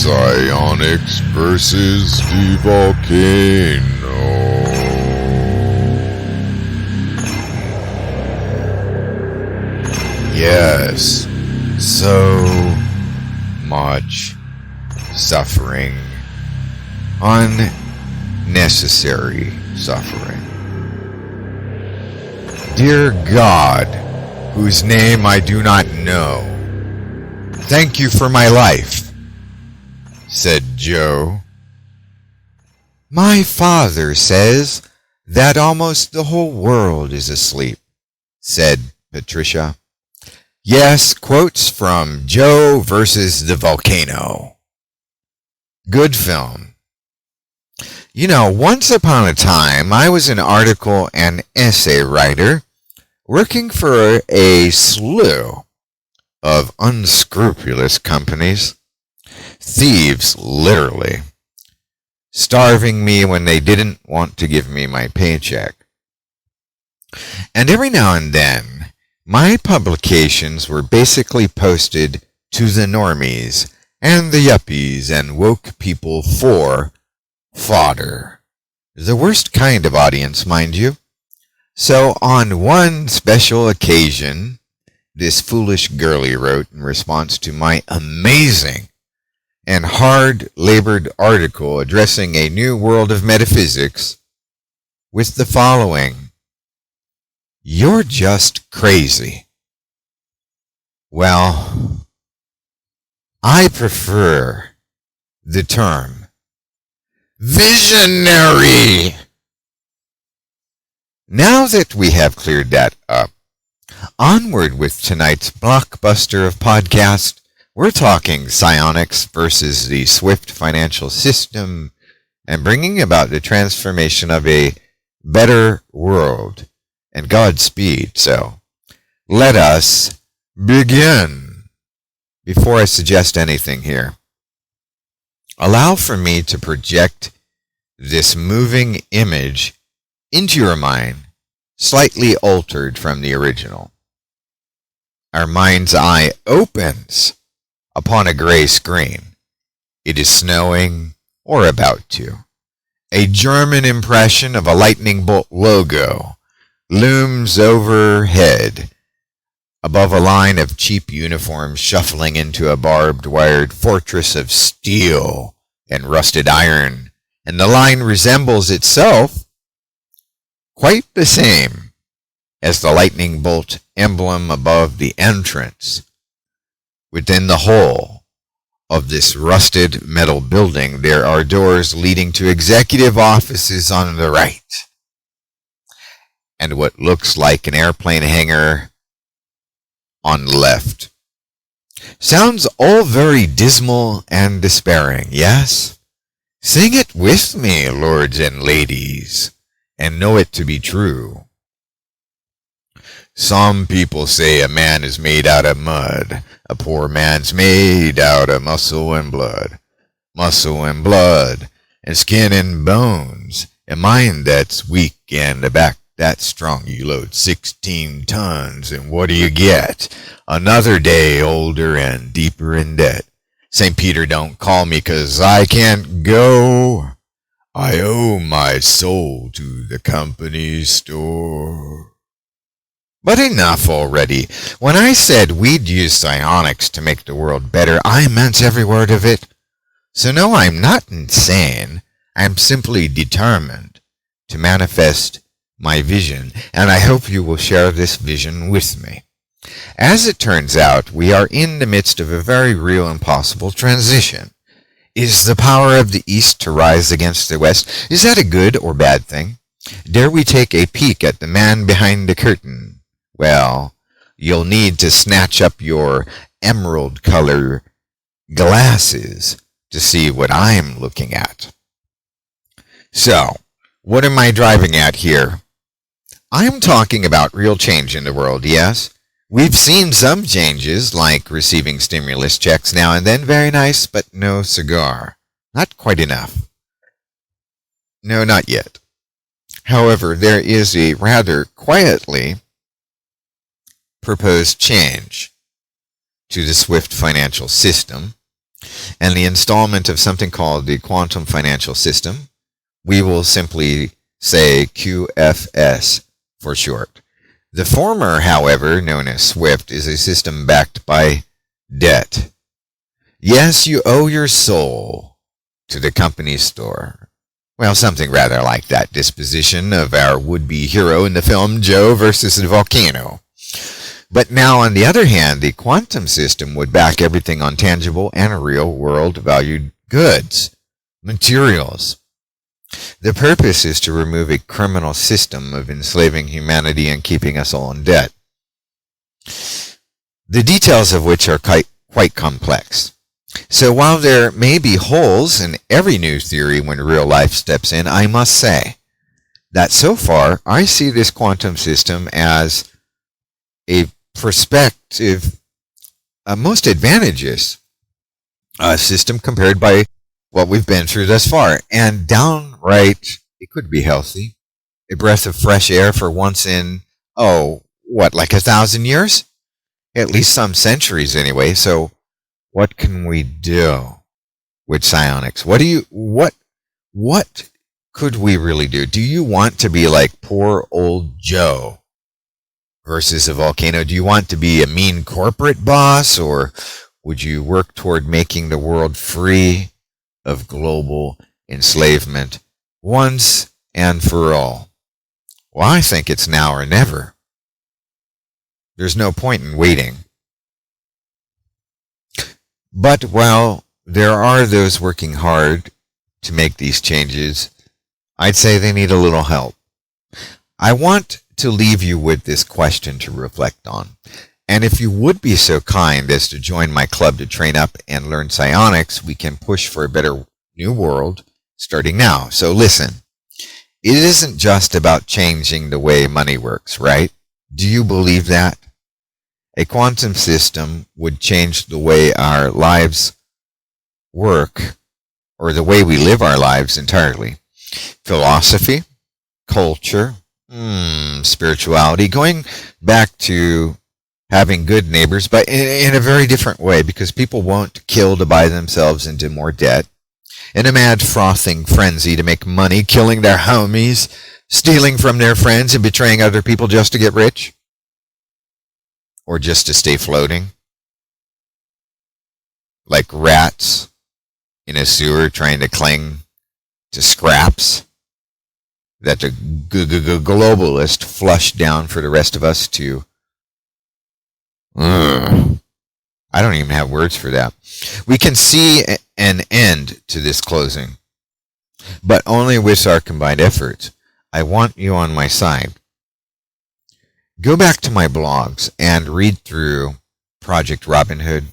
Psionics versus the Volcano. Yes, so much suffering. Unnecessary suffering. Dear God, whose name I do not know, thank you for my life, said Joe. My father says that almost the whole world is asleep, said Patricia. Yes, quotes from Joe versus the Volcano. Good film. You know, once upon a time, I was an article and essay writer working for a slew of unscrupulous companies, thieves, literally, starving me when they didn't want to give me my paycheck. And every now and then, my publications were basically posted to the normies and the yuppies and woke people for fodder. The worst kind of audience, mind you. So on one special occasion, this foolish girlie wrote in response to my amazing and hard-labored article addressing a new world of metaphysics with the following: "You're just crazy." Well, I prefer the term visionary. Now that we have cleared that up, onward with tonight's blockbuster of podcast. We're talking psionics versus the swift financial system and bringing about the transformation of a better world and Godspeed. So let us begin. Before I suggest anything here, allow for me to project this moving image into your mind, slightly altered from the original. Our mind's eye opens upon a gray screen. It is snowing or about to. A German impression of a lightning bolt logo looms overhead above a line of cheap uniforms shuffling into a barbed-wired fortress of steel and rusted iron, and the line resembles itself quite the same as the lightning bolt emblem above the entrance. Within the whole of this rusted metal building, there are doors leading to executive offices on the right, and what looks like an airplane hangar on the left. Sounds all very dismal and despairing, yes? Sing it with me, lords and ladies, and know it to be true. Some people say a man is made out of mud. A poor man's made out of muscle and blood. Muscle and blood, and skin and bones. A mind that's weak and a back that's strong. You load 16 tons, and what do you get? Another day older and deeper in debt. St. Peter, don't call me 'cause I can't go. I owe my soul to the company store. But enough already. When I said we'd use psionics to make the world better, I meant every word of it. So no, I'm not insane. I'm simply determined to manifest my vision, and I hope you will share this vision with me. As it turns out, we are in the midst of a very real and possible transition. Is the power of the East to rise against the West? Is that a good or bad thing? Dare we take a peek at the man behind the curtain? Well, you'll need to snatch up your emerald color glasses to see what I'm looking at. So, what am I driving at here? I'm talking about real change in the world, yes? We've seen some changes, like receiving stimulus checks now and then. Very nice, but no cigar. Not quite enough. No, not yet. However, there is a rather quietly proposed change to the swift financial system and the installment of something called the quantum financial system. We will simply say QFS for short. The former, however, known as SWIFT, is a system backed by debt. Yes, you owe your soul to the company store. Well, something rather like that disposition of our would-be hero in the film Joe versus the Volcano. But now, on the other hand, the quantum system would back everything on tangible and real-world valued goods, materials. The purpose is to remove a criminal system of enslaving humanity and keeping us all in debt, the details of which are quite complex. So while there may be holes in every new theory when real life steps in, I must say that so far I see this quantum system as a prospective, most advantageous system compared by what we've been through thus far. And downright, it could be healthy. A breath of fresh air for once in, like 1,000 years? At least some centuries anyway. So what can we do with psionics? What could we really do? Do you want to be like poor old Joe versus a volcano? Do you want to be a mean corporate boss, or would you work toward making the world free of global enslavement once and for all? Well, I think it's now or never. There's no point in waiting. But while there are those working hard to make these changes, I'd say they need a little help. I want to leave you with this question to reflect on. And if you would be so kind as to join my club to train up and learn psionics, we can push for a better new world starting now. So listen, it isn't just about changing the way money works, right? Do you believe that? A quantum system would change the way our lives work, or the way we live our lives entirely. Philosophy, culture, spirituality, going back to having good neighbors, but in a very different way, because people won't kill to buy themselves into more debt, in a mad frothing frenzy to make money, killing their homies, stealing from their friends, and betraying other people just to get rich, or just to stay floating, like rats in a sewer trying to cling to scraps that the globalist flushed down for the rest of us to. I don't even have words for that. We can see an end to this closing, but only with our combined efforts. I want you on my side. Go back to my blogs and read through Project Robin Hood,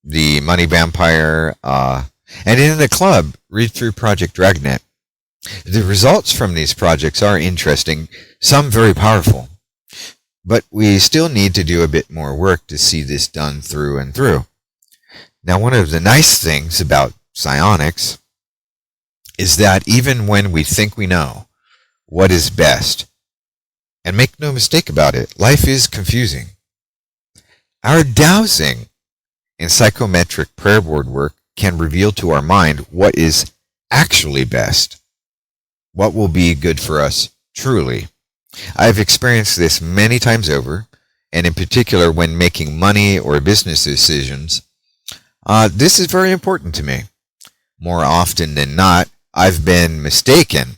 the Money Vampire, and in the club, read through Project Dragnet. The results from these projects are interesting, some very powerful, but we still need to do a bit more work to see this done through and through. Now, one of the nice things about psionics is that even when we think we know what is best, and make no mistake about it, life is confusing. Our dowsing in psychometric prayer board work can reveal to our mind what is actually best, what will be good for us truly. I've experienced this many times over, and in particular when making money or business decisions. This is very important to me. More often than not, I've been mistaken,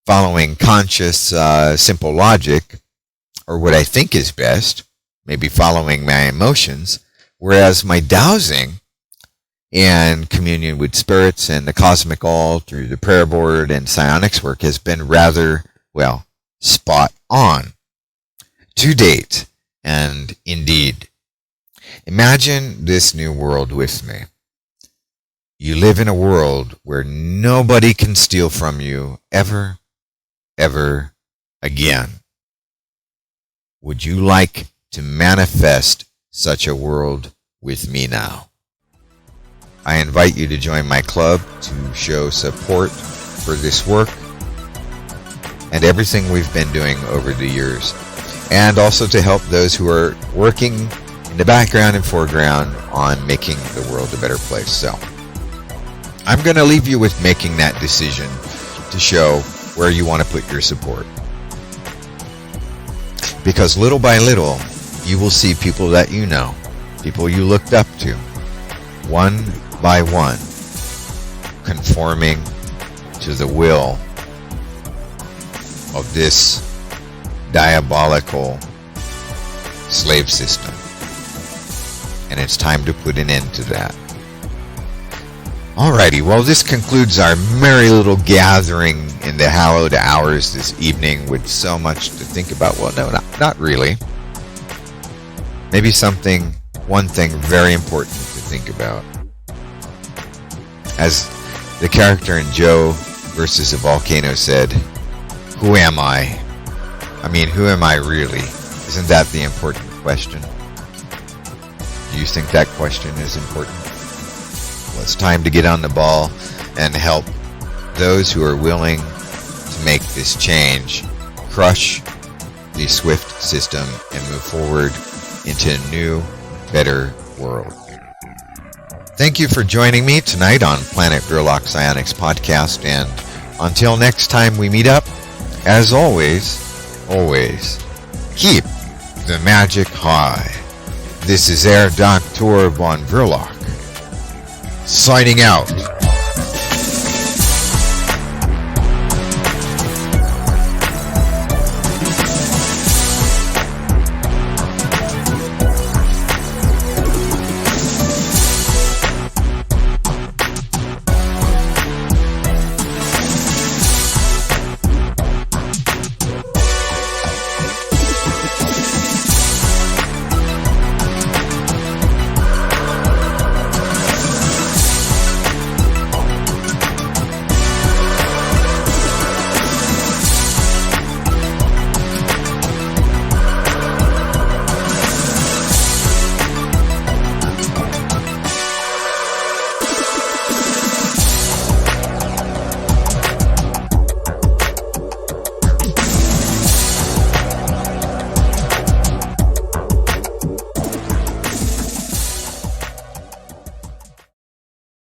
following conscious, simple logic, or what I think is best, maybe following my emotions, whereas my dowsing and communion with spirits and the cosmic all through the prayer board and psionics work has been rather, spot on to date. And indeed, imagine this new world with me. You live in a world where nobody can steal from you ever again. Would you like to manifest such a world with me now? I invite you to join my club to show support for this work and everything we've been doing over the years, and also to help those who are working in the background and foreground on making the world a better place. So I'm going to leave you with making that decision to show where you want to put your support. Because little by little, you will see people that you know, people you looked up to, one by one, conforming to the will of this diabolical slave system. And it's time to put an end to that. Alrighty, well, this concludes our merry little gathering in the hallowed hours this evening with so much to think about. Well, no, not really. Maybe one thing very important to think about. As the character in Joe versus the Volcano said, who am I? I mean, who am I really? Isn't that the important question? Do you think that question is important? Well, it's time to get on the ball and help those who are willing to make this change, crush the SWIFT system, and move forward into a new, better world. Thank you for joining me tonight on Planet Vrilock Psionics podcast, and until next time we meet up, as always, keep the magic high. This is Herr Dr. von Vrilock, signing out.